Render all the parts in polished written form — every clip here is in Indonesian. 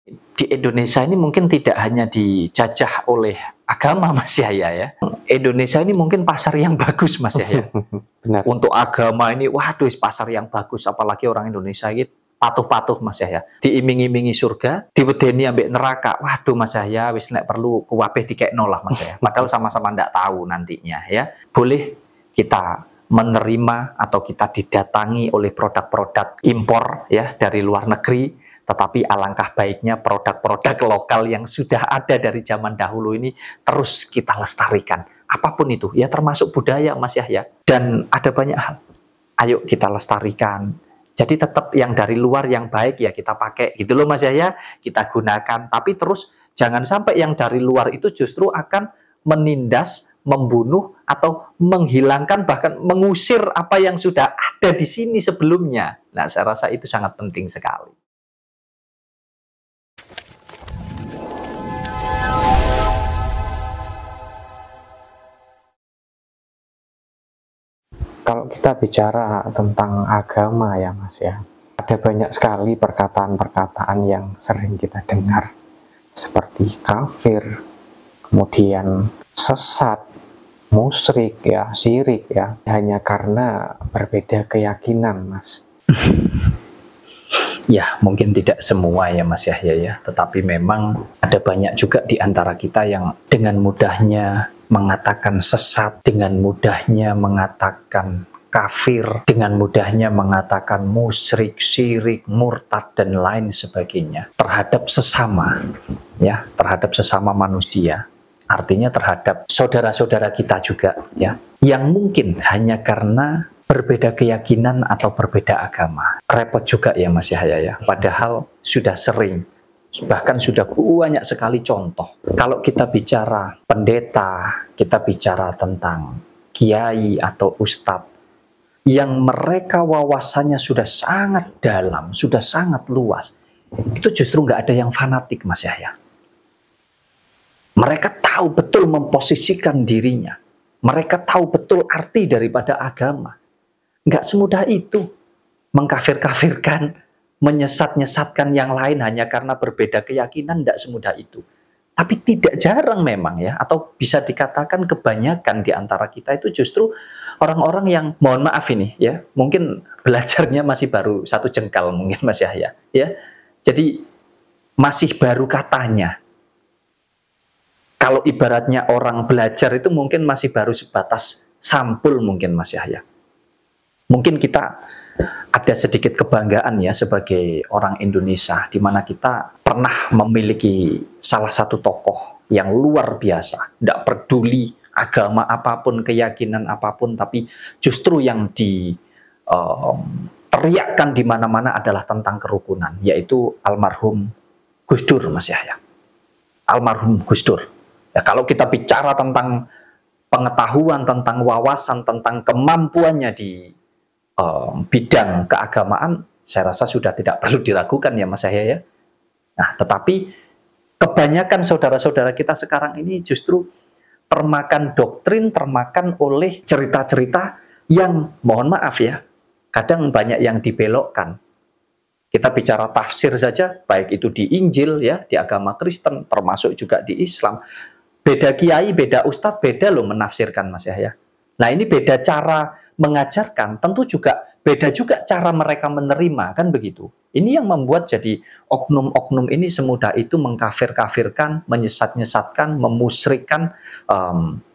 Di Indonesia ini mungkin tidak hanya dijajah oleh agama Mas Yahya ya. Indonesia ini mungkin pasar yang bagus Mas Yahya. Benar. Untuk agama ini, waduh pasar yang bagus, apalagi orang Indonesia ini patuh-patuh Mas Yahya. Diiming-imingi surga, diwedeni ambek neraka. Waduh Mas Yahya, wis nek perlu kuwabeh dikekno lah Mas Yahya. Padahal sama-sama ndak tahu nantinya ya. Boleh kita menerima atau kita didatangi oleh produk-produk impor ya dari luar negeri. Tetapi alangkah baiknya produk-produk lokal yang sudah ada dari zaman dahulu ini terus kita lestarikan. Apapun itu, ya termasuk budaya Mas Yahya. Dan ada banyak hal. Ayo kita lestarikan. Jadi tetap yang dari luar yang baik ya kita pakai. Gitu loh Mas Yahya, kita gunakan. Tapi terus jangan sampai yang dari luar itu justru akan menindas, membunuh, atau menghilangkan, bahkan mengusir apa yang sudah ada di sini sebelumnya. Nah, saya rasa itu sangat penting sekali. Kalau kita bicara tentang agama ya Mas ya, ada banyak sekali perkataan-perkataan yang sering kita dengar, seperti kafir, kemudian sesat, musyrik ya, syirik ya, hanya karena berbeda keyakinan Mas. Ya, mungkin tidak semua ya Mas Yahya ya, tetapi memang ada banyak juga di antara kita yang dengan mudahnya mengatakan sesat, dengan mudahnya mengatakan kafir, dengan mudahnya mengatakan musyrik, syirik, murtad, dan lain sebagainya terhadap sesama, ya, terhadap sesama manusia. Artinya terhadap saudara-saudara kita juga, ya, yang mungkin hanya karena berbeda keyakinan atau berbeda agama. Repot juga ya Mas Yahya ya, padahal sudah sering, bahkan sudah banyak sekali contoh. Kalau kita bicara pendeta, kita bicara tentang kiai atau ustadz, yang mereka wawasannya sudah sangat dalam, sudah sangat luas, itu justru nggak ada yang fanatik Mas Yahya. Mereka tahu betul memposisikan dirinya, mereka tahu betul arti daripada agama. Nggak semudah itu mengkafir-kafirkan, menyesat-nyesatkan yang lain hanya karena berbeda keyakinan, tidak semudah itu. Tapi tidak jarang memang ya, atau bisa dikatakan kebanyakan di antara kita itu justru orang-orang yang, mohon maaf ini ya, mungkin belajarnya masih baru satu jengkal mungkin Mas Yahya ya. Jadi masih baru katanya. Kalau ibaratnya orang belajar itu mungkin masih baru sebatas sampul mungkin Mas Yahya. Mungkin kita ada sedikit kebanggaan ya sebagai orang Indonesia, di mana kita pernah memiliki salah satu tokoh yang luar biasa, tidak peduli agama apapun, keyakinan apapun, tapi justru yang teriakkan di mana-mana adalah tentang kerukunan, yaitu almarhum Gus Dur Mas Yahya. Almarhum Gus Dur. Ya, kalau kita bicara tentang pengetahuan, tentang wawasan, tentang kemampuannya di bidang keagamaan, saya rasa sudah tidak perlu diragukan ya Mas Yahya ya. Nah, tetapi kebanyakan saudara-saudara kita sekarang ini justru termakan doktrin, termakan oleh cerita-cerita yang, mohon maaf ya, kadang banyak yang dibelokkan. Kita bicara tafsir saja, baik itu di Injil ya, di agama Kristen, termasuk juga di Islam. Beda kiai, beda ustadz, beda loh menafsirkan Mas Yahya. Nah, ini beda cara mengajarkan, tentu juga beda juga cara mereka menerima, kan begitu. Ini yang membuat jadi oknum-oknum ini semudah itu mengkafir-kafirkan, menyesat-nyesatkan, memusyrikkan,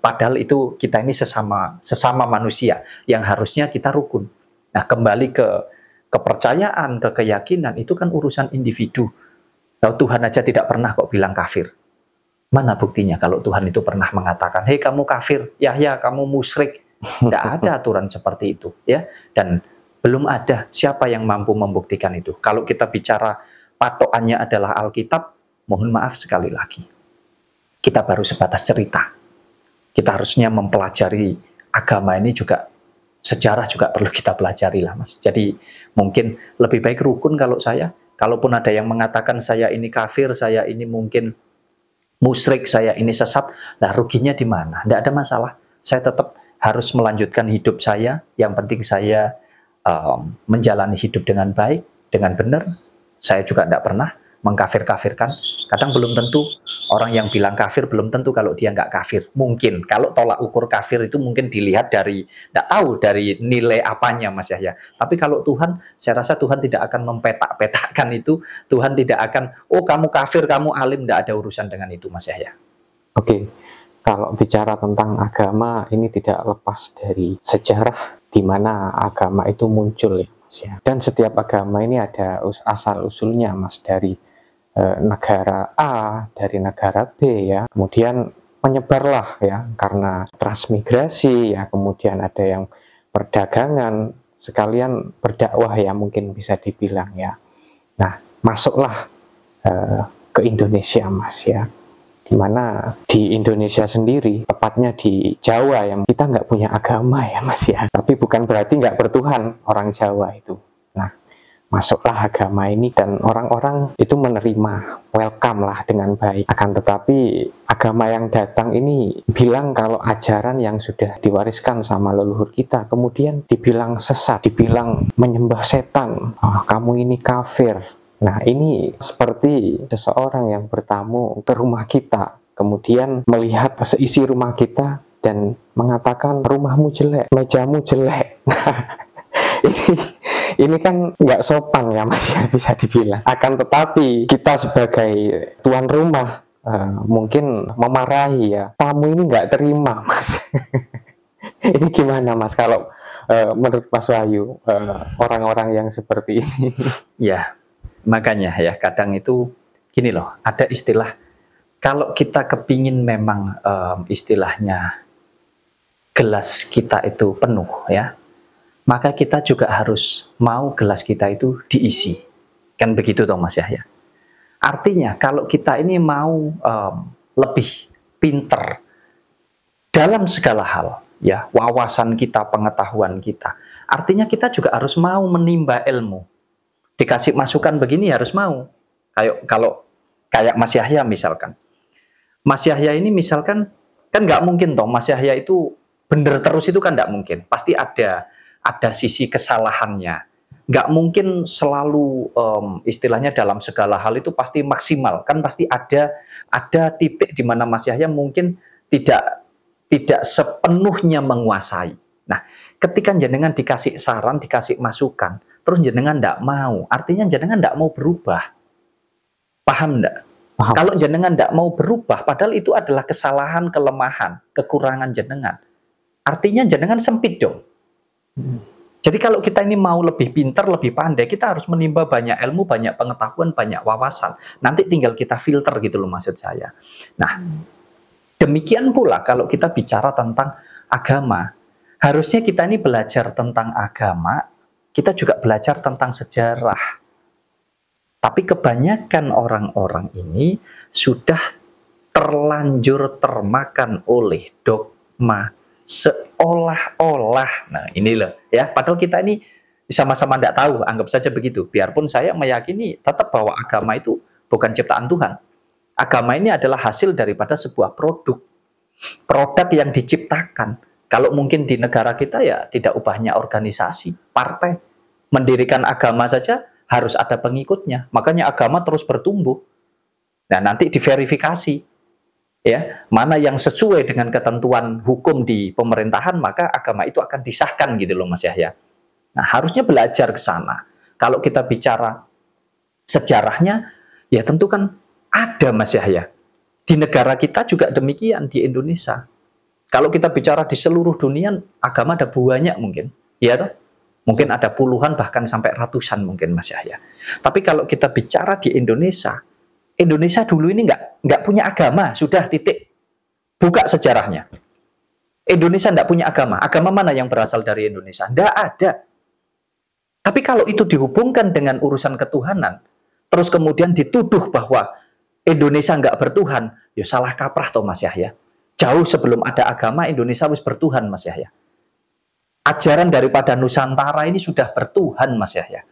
padahal itu kita ini sesama manusia yang harusnya kita rukun. Nah, kembali ke kepercayaan, ke keyakinan, itu kan urusan individu. Kalau Tuhan aja tidak pernah kok bilang kafir. Mana buktinya kalau Tuhan itu pernah mengatakan, hei kamu kafir, Yahya kamu musyrik. Tidak ada aturan seperti itu ya, dan belum ada siapa yang mampu membuktikan itu. Kalau kita bicara patokannya adalah Alkitab, mohon maaf sekali lagi, kita baru sebatas cerita. Kita harusnya mempelajari agama ini juga, sejarah juga perlu kita pelajari lah Mas. Jadi mungkin lebih baik rukun kalau saya. Kalaupun ada yang mengatakan saya ini kafir, saya ini mungkin musyrik, saya ini sesat, nah ruginya di mana? Tidak ada masalah. Saya tetap harus melanjutkan hidup saya. Yang penting saya menjalani hidup dengan baik, dengan benar. Saya juga tidak pernah mengkafir-kafirkan. Kadang belum tentu orang yang bilang kafir belum tentu kalau dia nggak kafir. Mungkin kalau tolak ukur kafir itu mungkin dilihat dari nggak tahu dari nilai apanya Mas Yahya. Tapi kalau Tuhan, saya rasa Tuhan tidak akan mempetak-petakkan itu. Tuhan tidak akan, oh kamu kafir, kamu alim, nggak ada urusan dengan itu Mas Yahya. Oke, kalau bicara tentang agama ini tidak lepas dari sejarah di mana agama itu muncul ya Mas ya. Dan setiap agama ini ada asal usulnya Mas, dari negara A, dari negara B ya. Kemudian menyebarlah ya karena transmigrasi ya, kemudian ada yang perdagangan sekalian berdakwah ya, mungkin bisa dibilang ya. Nah, masuklah ke Indonesia Mas ya. Dimana di Indonesia sendiri, tepatnya di Jawa yang kita nggak punya agama ya Mas ya. Tapi bukan berarti nggak bertuhan orang Jawa itu. Nah, masuklah agama ini dan orang-orang itu menerima, welcome lah dengan baik. Akan tetapi agama yang datang ini bilang kalau ajaran yang sudah diwariskan sama leluhur kita kemudian dibilang sesat, dibilang menyembah setan, kamu ini kafir. Nah, ini seperti seseorang yang bertamu ke rumah kita, kemudian melihat seisi rumah kita dan mengatakan rumahmu jelek, mejamu jelek. Ini kan nggak sopan ya Mas ya, bisa dibilang. Akan tetapi kita sebagai tuan rumah mungkin memarahi ya, tamu ini nggak terima Mas. Ini gimana Mas kalau menurut Mas Wahyu orang-orang yang seperti ini? Ya, makanya ya kadang itu gini loh, ada istilah kalau kita kepingin memang istilahnya gelas kita itu penuh ya, maka kita juga harus mau gelas kita itu diisi. Kan begitu toh Mas Yahya. Artinya kalau kita ini mau lebih pinter dalam segala hal ya, wawasan kita, pengetahuan kita, artinya kita juga harus mau menimba ilmu. Dikasih masukan begini harus mau. Kayak Mas Yahya misalkan. Mas Yahya ini misalkan kan nggak mungkin toh Mas Yahya itu bener terus, itu kan nggak mungkin. Pasti ada sisi kesalahannya. Nggak mungkin selalu istilahnya dalam segala hal itu pasti maksimal. Kan pasti ada titik di mana Mas Yahya mungkin tidak sepenuhnya menguasai. Nah, ketika jenengan dikasih saran, dikasih masukan, terus jenengan tidak mau, artinya jenengan tidak mau berubah. Paham enggak? Paham. Kalau jenengan tidak mau berubah, padahal itu adalah kesalahan, kelemahan, kekurangan jenengan. Artinya jenengan sempit dong. Jadi kalau kita ini mau lebih pintar, lebih pandai, kita harus menimba banyak ilmu, banyak pengetahuan, banyak wawasan. Nanti tinggal kita filter gitu loh maksud saya. Nah, demikian pula kalau kita bicara tentang agama, harusnya kita ini belajar tentang agama, kita juga belajar tentang sejarah. Tapi kebanyakan orang-orang ini sudah terlanjur termakan oleh dogma seolah-olah. Nah, ini loh ya, padahal kita ini sama-sama tidak tahu, anggap saja begitu. Biarpun saya meyakini tetap bahwa agama itu bukan ciptaan Tuhan. Agama ini adalah hasil daripada sebuah produk yang diciptakan. Kalau mungkin di negara kita ya tidak ubahnya organisasi, partai. Mendirikan agama saja harus ada pengikutnya. Makanya agama terus bertumbuh. Nah, nanti diverifikasi. Ya, mana yang sesuai dengan ketentuan hukum di pemerintahan, maka agama itu akan disahkan gitu loh Mas Yahya. Nah, harusnya belajar ke sana. Kalau kita bicara sejarahnya, ya tentu kan ada Mas Yahya. Di negara kita juga demikian, di Indonesia. Kalau kita bicara di seluruh dunia, agama ada banyak mungkin, ya toh? Mungkin ada puluhan bahkan sampai ratusan mungkin Mas Yahya. Tapi kalau kita bicara di Indonesia, Indonesia dulu ini nggak punya agama, sudah titik. Buka sejarahnya. Indonesia nggak punya agama. Agama mana yang berasal dari Indonesia? Nggak ada. Tapi kalau itu dihubungkan dengan urusan ketuhanan, terus kemudian dituduh bahwa Indonesia nggak bertuhan, ya salah kaprah toh Mas Yahya. Jauh sebelum ada agama, Indonesia wis bertuhan Mas Yahya. Ajaran daripada Nusantara ini sudah bertuhan Mas Yahya.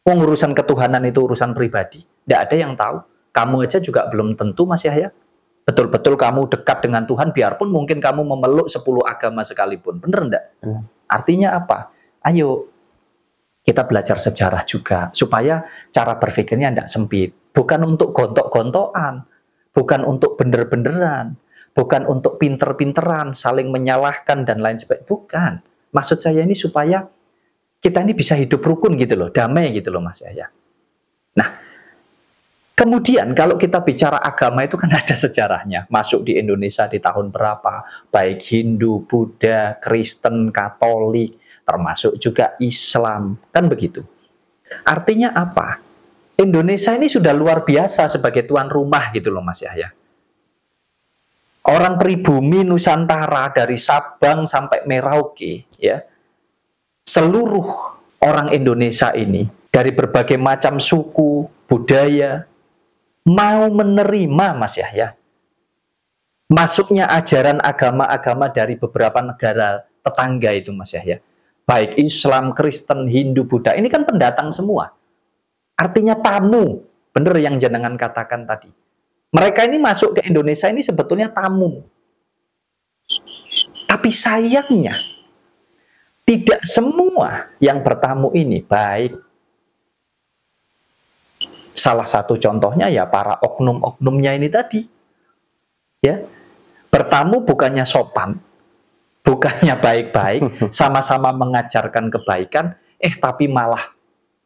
Urusan ketuhanan itu urusan pribadi. Tidak ada yang tahu. Kamu aja juga belum tentu Mas Yahya. Betul-betul kamu dekat dengan Tuhan, biarpun mungkin kamu memeluk 10 agama sekalipun. Bener enggak? Artinya apa? Ayo, kita belajar sejarah juga. Supaya cara berpikirnya tidak sempit. bukan untuk gontok-gontokan, bukan untuk bener-beneran, bukan untuk pinter-pinteran, saling menyalahkan dan lain sebagainya. Bukan. Maksud saya ini supaya kita ini bisa hidup rukun gitu loh, damai gitu loh Mas Yahya. Nah, kemudian kalau kita bicara agama itu kan ada sejarahnya. Masuk di Indonesia di tahun berapa, baik Hindu, Buddha, Kristen, Katolik, termasuk juga Islam, kan begitu. Artinya apa? Indonesia ini sudah luar biasa sebagai tuan rumah gitu loh Mas Yahya. Orang pribumi Nusantara dari Sabang sampai Merauke, ya, seluruh orang Indonesia ini dari berbagai macam suku, budaya, mau menerima Mas Yahya masuknya ajaran agama-agama dari beberapa negara tetangga itu Mas Yahya. Baik Islam, Kristen, Hindu, Buddha, ini kan pendatang semua. Artinya tamu, benar yang jenengan katakan tadi. Mereka ini masuk ke Indonesia ini sebetulnya tamu. Tapi sayangnya, tidak semua yang bertamu ini baik. Salah satu contohnya ya para oknum-oknumnya ini tadi. Ya. Bertamu bukannya sopan, bukannya baik-baik, sama-sama mengajarkan kebaikan, tapi malah,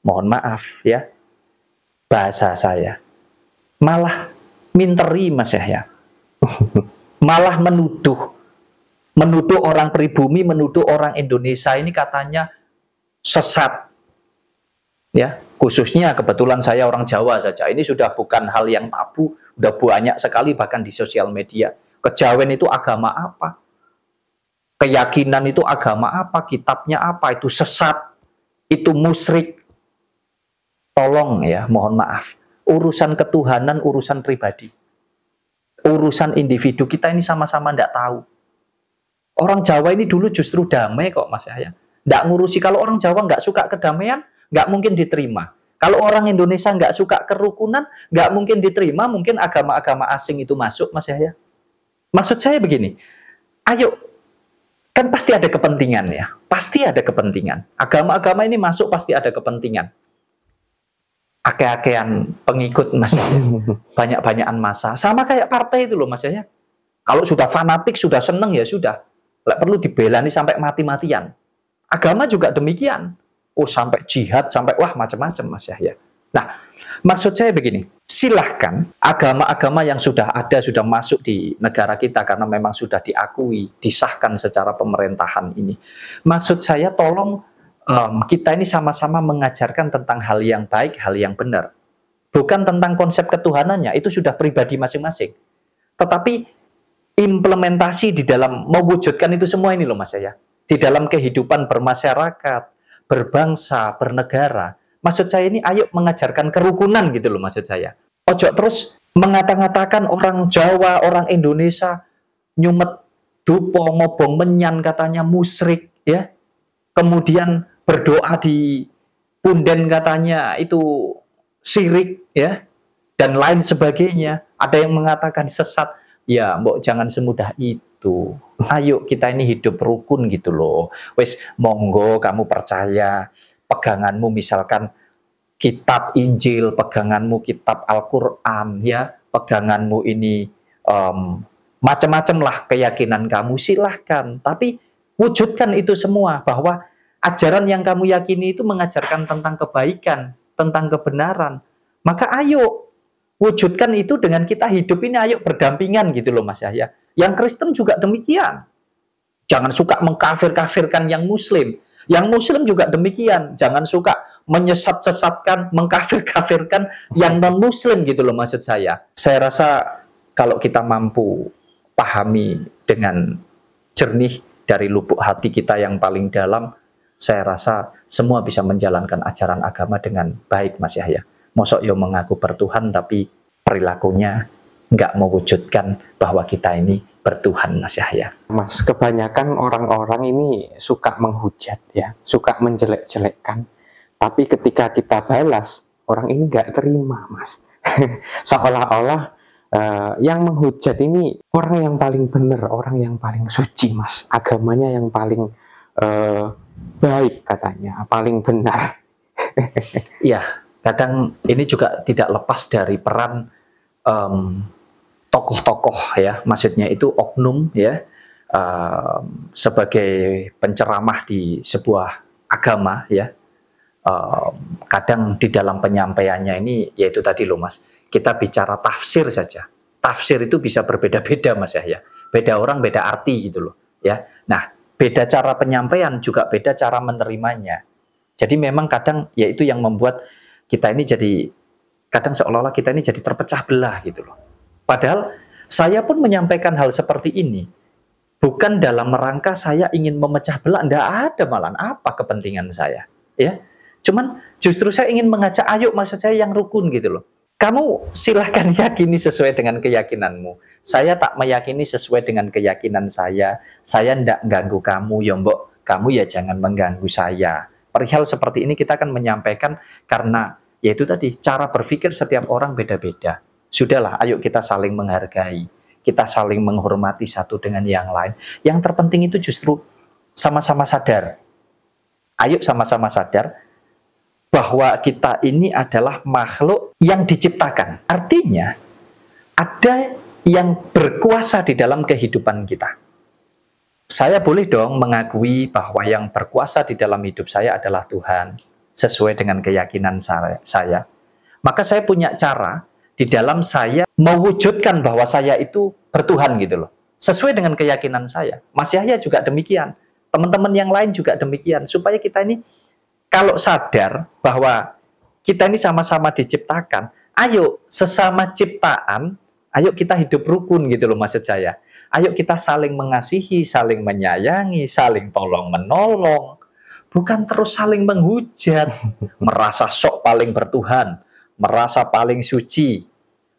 mohon maaf ya, bahasa saya, malah minteri Mas Yahya. Malah menuduh orang pribumi, menuduh orang Indonesia ini katanya sesat. Ya, khususnya kebetulan saya orang Jawa saja. Ini sudah bukan hal yang tabu, sudah banyak sekali bahkan di sosial media. Kejawen itu agama apa? Keyakinan itu agama apa? Kitabnya apa? Itu sesat. Itu musyrik. Tolong ya, mohon maaf. Urusan ketuhanan, urusan pribadi. Urusan individu kita ini sama-sama tidak tahu. Orang Jawa ini dulu justru damai kok Mas Yahya. Nggak ngurusi, kalau orang Jawa nggak suka kedamaian, nggak mungkin diterima. Kalau orang Indonesia nggak suka kerukunan, nggak mungkin diterima, mungkin agama-agama asing itu masuk Mas Yahya. Maksud saya begini, ayo, kan pasti ada kepentingan ya, pasti ada kepentingan. Agama-agama ini masuk pasti ada kepentingan. Ake-akean pengikut Mas Yahya, banyak-banyakan massa. Sama kayak partai itu loh Mas Yahya. Kalau sudah fanatik, sudah seneng ya sudah. Nggak perlu dibelani sampai mati-matian. Agama juga demikian. Oh sampai jihad, sampai wah macam-macam Mas Yahya. Nah, maksud saya begini, silahkan agama-agama yang sudah ada, sudah masuk di negara kita karena memang sudah diakui, disahkan secara pemerintahan ini. Maksud saya tolong kita ini sama-sama mengajarkan tentang hal yang baik, hal yang benar. Bukan tentang konsep ketuhanannya, itu sudah pribadi masing-masing. Tetapi implementasi di dalam mewujudkan itu semua ini loh Mas Yahya. Di dalam kehidupan bermasyarakat, berbangsa, bernegara. Maksud saya ini ayo mengajarkan kerukunan gitu loh maksud saya. Ojo terus mengata-ngatakan orang Jawa, orang Indonesia nyumet dupo, ngobong menyan katanya musyrik ya. Kemudian berdoa di punden katanya itu syirik ya. Dan lain sebagainya. Ada yang mengatakan sesat. Ya, mbok jangan semudah itu. Ayo kita ini hidup rukun gitu loh. Wes monggo kamu percaya peganganmu misalkan kitab Injil, peganganmu kitab Al-Qur'an ya, peganganmu ini macam-macam lah keyakinan kamu silahkan. Tapi wujudkan itu semua bahwa ajaran yang kamu yakini itu mengajarkan tentang kebaikan, tentang kebenaran. Maka ayo wujudkan itu dengan kita hidup ini, ayo berdampingan gitu loh Mas Yahya. Yang Kristen juga demikian. Jangan suka mengkafir-kafirkan yang Muslim. Yang Muslim juga demikian. Jangan suka menyesat-sesatkan, mengkafir-kafirkan yang non-Muslim gitu loh maksud saya. Saya rasa kalau kita mampu pahami dengan jernih dari lubuk hati kita yang paling dalam, saya rasa semua bisa menjalankan ajaran agama dengan baik Mas Yahya. Mosok yo mengaku bertuhan tapi perilakunya nggak mewujudkan bahwa kita ini bertuhan Mas Yahya. Mas, kebanyakan orang-orang ini suka menghujat ya, suka menjelek-jelekkan. Tapi ketika kita balas, orang ini nggak terima Mas. Seolah-olah yang menghujat ini orang yang paling benar, orang yang paling suci Mas. Agamanya yang paling baik katanya, paling benar. Ya. kadang ini juga tidak lepas dari peran tokoh-tokoh ya, maksudnya itu oknum ya, sebagai penceramah di sebuah agama ya. Kadang di dalam penyampaiannya ini, yaitu tadi loh Mas, kita bicara tafsir saja. Tafsir itu bisa berbeda-beda Mas ya. Beda orang beda arti gitu loh ya. Nah, beda cara penyampaian juga beda cara menerimanya. Jadi memang kadang yaitu yang membuat kita ini jadi kadang seolah-olah kita ini jadi terpecah belah gitu loh. Padahal saya pun menyampaikan hal seperti ini bukan dalam rangka saya ingin memecah belah, enggak ada malah apa kepentingan saya ya. Cuman justru saya ingin mengajak, ayo maksud saya yang rukun gitu loh. Kamu silahkan yakini sesuai dengan keyakinanmu. Saya tak meyakini sesuai dengan keyakinan saya. Saya ndak ganggu kamu, ya mbok. Kamu ya jangan mengganggu saya. Perihal seperti ini kita akan menyampaikan karena yaitu tadi cara berpikir setiap orang beda-beda. Sudahlah, ayo kita saling menghargai. Kita saling menghormati satu dengan yang lain. Yang terpenting itu justru sama-sama sadar. Ayo sama-sama sadar bahwa kita ini adalah makhluk yang diciptakan. Artinya, ada yang berkuasa di dalam kehidupan kita. Saya boleh dong mengakui bahwa yang berkuasa di dalam hidup saya adalah Tuhan, sesuai dengan keyakinan saya. Maka saya punya cara di dalam saya mewujudkan bahwa saya itu bertuhan gitu loh. Sesuai dengan keyakinan saya. Mas Yahya juga demikian. Teman-teman yang lain juga demikian. Supaya kita ini kalau sadar bahwa kita ini sama-sama diciptakan, ayo sesama ciptaan, ayo kita hidup rukun gitu loh maksud saya. Ayo kita saling mengasihi, saling menyayangi, saling tolong-menolong. Bukan terus saling menghujat, merasa sok paling bertuhan, merasa paling suci,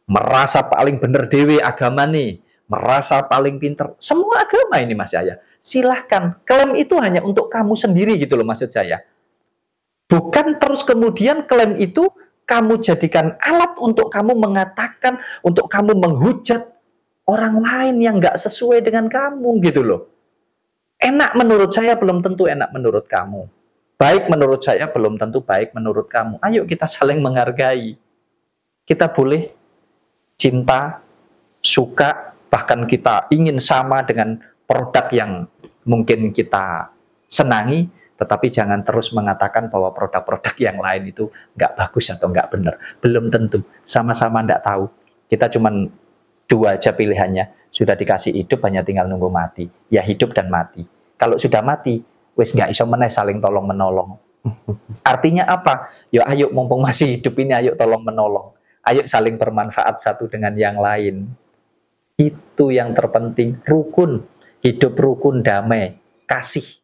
merasa paling bener dewe agama nih, merasa paling pinter. Semua agama ini Mas Yahya. Silahkan, klaim itu hanya untuk kamu sendiri gitu loh maksud saya. Bukan terus kemudian klaim itu kamu jadikan alat untuk kamu mengatakan, untuk kamu menghujat orang lain yang nggak sesuai dengan kamu gitu loh. Enak menurut saya belum tentu enak menurut kamu. Baik menurut saya belum tentu baik menurut kamu. Ayo kita saling menghargai. Kita boleh cinta, suka, bahkan kita ingin sama dengan produk yang mungkin kita senangi, tetapi jangan terus mengatakan bahwa produk-produk yang lain itu nggak bagus atau nggak benar. Belum tentu, sama-sama nggak tahu. Kita cuma dua aja pilihannya. Sudah dikasih hidup, hanya tinggal nunggu mati. Ya hidup dan mati. Kalau sudah mati, wis nggak iso meneh saling tolong-menolong. Artinya apa? Ya ayo mumpung masih hidup ini, ayo tolong-menolong. Ayo saling bermanfaat satu dengan yang lain. Itu yang terpenting. Rukun. Hidup rukun, damai, kasih.